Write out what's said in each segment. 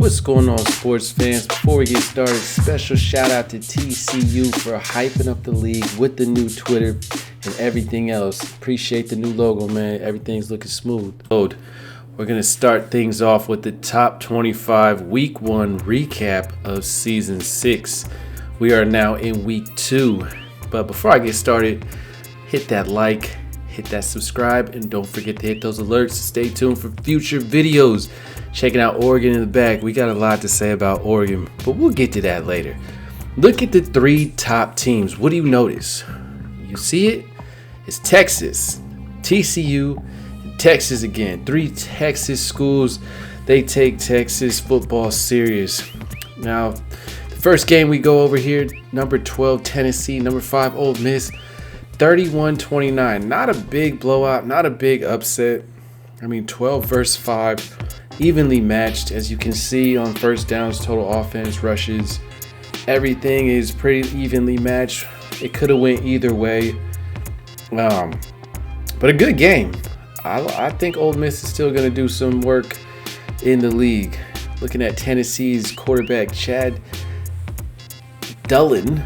What's going on, sports fans? Before we get started, special shout out to TCU for hyping up the league with the new Twitter and everything else. Appreciate the new logo, man. Everything's looking smooth. We're going to start things off with the top 25 week 1 recap of season 6. We are now in week 2. But before I get started, hit that like, hit that subscribe, and don't forget to hit those alerts. Stay tuned for future videos. Checking out Oregon in the back. We got a lot to say about Oregon, but we'll get to that later. Look at the 3 top teams. What do you notice? You see it? It's Texas, TCU, and Texas again. 3 Texas schools. They take Texas football serious. Now, the first game we go over here, number 12, Tennessee, number 5, Ole Miss, 31-29. Not a big blowout, not a big upset. 12 versus 5. Evenly matched, as you can see on first downs, total offense, rushes. Everything is pretty evenly matched. It could have went either way. But a good game. I think Ole Miss is still going to do some work in the league. Looking at Tennessee's quarterback, Chad Dullen,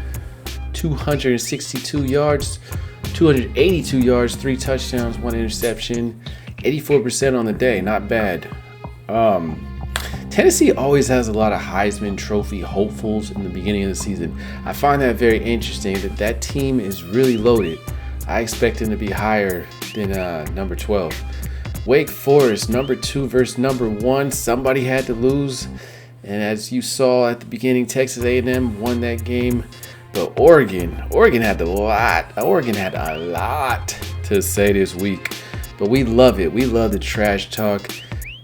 262 yards, 282 yards, 3 touchdowns, 1 interception, 84% on the day. Not bad. Tennessee always has a lot of Heisman Trophy hopefuls in the beginning of the season. I find that very interesting that team is really loaded. I expect them to be higher than number 12. Wake Forest, number 2 versus number 1. Somebody had to lose. And as you saw at the beginning, Texas A&M won that game. But Oregon had a lot. Oregon had a lot to say this week. But we love it. We love the trash talk.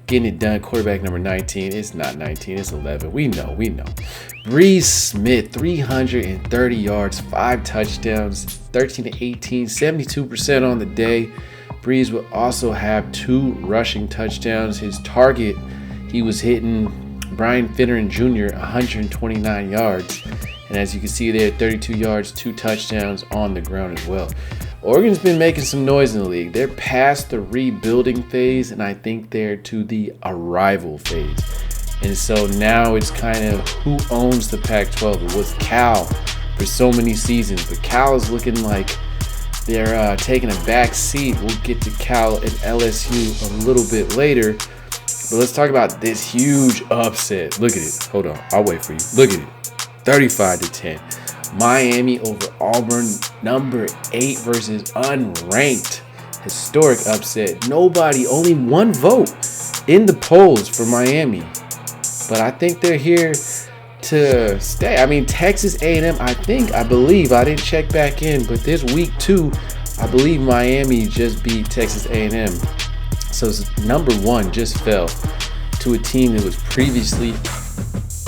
Getting it done. Quarterback number 19. It's not 19. It's 11. We know. Breeze Smith, 330 yards, 5 touchdowns, 13-18, 72% on the day. Breeze will also have 2 rushing touchdowns. His target, he was hitting Brian Finneran Jr. 129 yards. And as you can see there, 32 yards, 2 touchdowns on the ground as well. Oregon's been making some noise in the league. They're past the rebuilding phase, and I think they're to the arrival phase. And so now it's kind of who owns the Pac-12. It was Cal for so many seasons, but Cal is looking like they're taking a back seat. We'll get to Cal and LSU a little bit later, but let's talk about this huge upset. Look at it. Hold on. I'll wait for you. Look at it. 35-10. Miami over Auburn, number 8 versus unranked. Historic upset. Only 1 vote in the polls for Miami. But I think they're here to stay. Texas A&M, I believe, I didn't check back in, but this week 2, I believe Miami just beat Texas A&M. So number 1 just fell to a team that was previously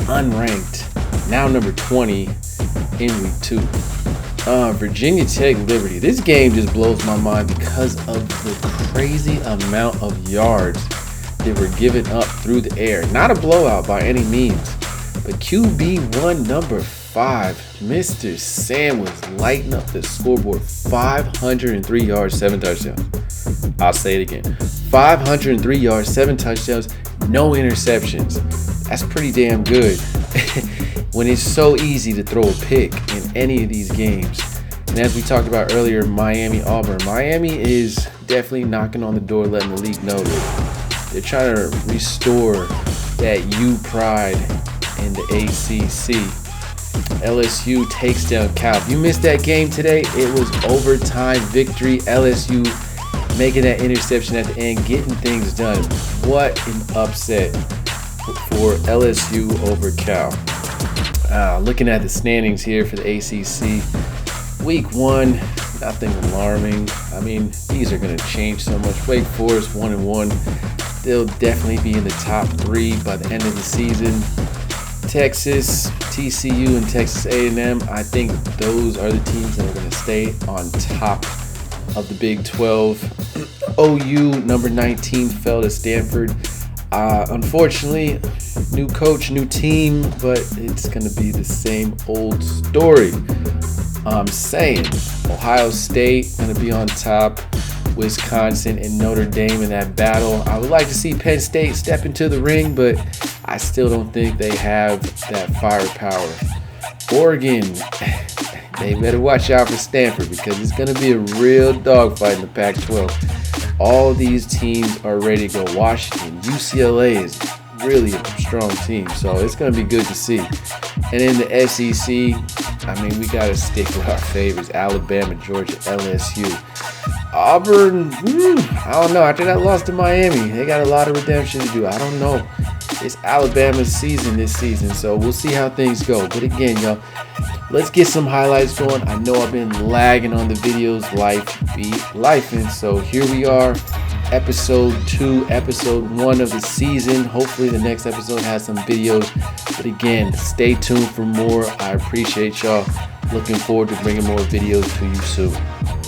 unranked. Now number 20 in week 2. Virginia Tech Liberty. This game just blows my mind because of the crazy amount of yards that were given up through the air. Not a blowout by any means, but QB1 number 5, Mr. Sam was lighting up the scoreboard. 503 yards, 7 touchdowns. I'll say it again. 503 yards, 7 touchdowns, no interceptions. That's pretty damn good. When it's so easy to throw a pick in any of these games. And as we talked about earlier, Miami-Auburn. Miami is definitely knocking on the door, letting the league know that they're trying to restore that U pride in the ACC. LSU takes down Cal. If you missed that game today, it was overtime victory. LSU making that interception at the end, getting things done. What an upset for LSU over Cal. Looking at the standings here for the ACC, week 1, nothing alarming. These are going to change so much. Wake Forest 1-1. They'll definitely be in the top 3 by the end of the season. Texas, TCU, and Texas A&M, I think those are the teams that are going to stay on top of the Big 12. OU, number 19, fell to Stanford. Unfortunately, new coach, new team, but it's going to be the same old story. I'm saying Ohio State going to be on top. Wisconsin and Notre Dame in that battle. I would like to see Penn State step into the ring, but I still don't think they have that firepower. Oregon, they better watch out for Stanford because it's going to be a real dogfight in the Pac-12. All these teams are ready to go. Washington, UCLA is really a strong team, so it's going to be good to see. And in the SEC, I mean, we got to stick with our favorites: Alabama, Georgia, LSU. Auburn, I don't know. After that loss to Miami, they got a lot of redemption to do. I don't know. It's Alabama's season this season, so we'll see how things go. But again, y'all, let's get some highlights going. I know I've been lagging on the videos. Life be lifing. So here we are, episode 2, episode 1 of the season. Hopefully the next episode has some videos. But again, stay tuned for more. I appreciate y'all. Looking forward to bringing more videos to you soon.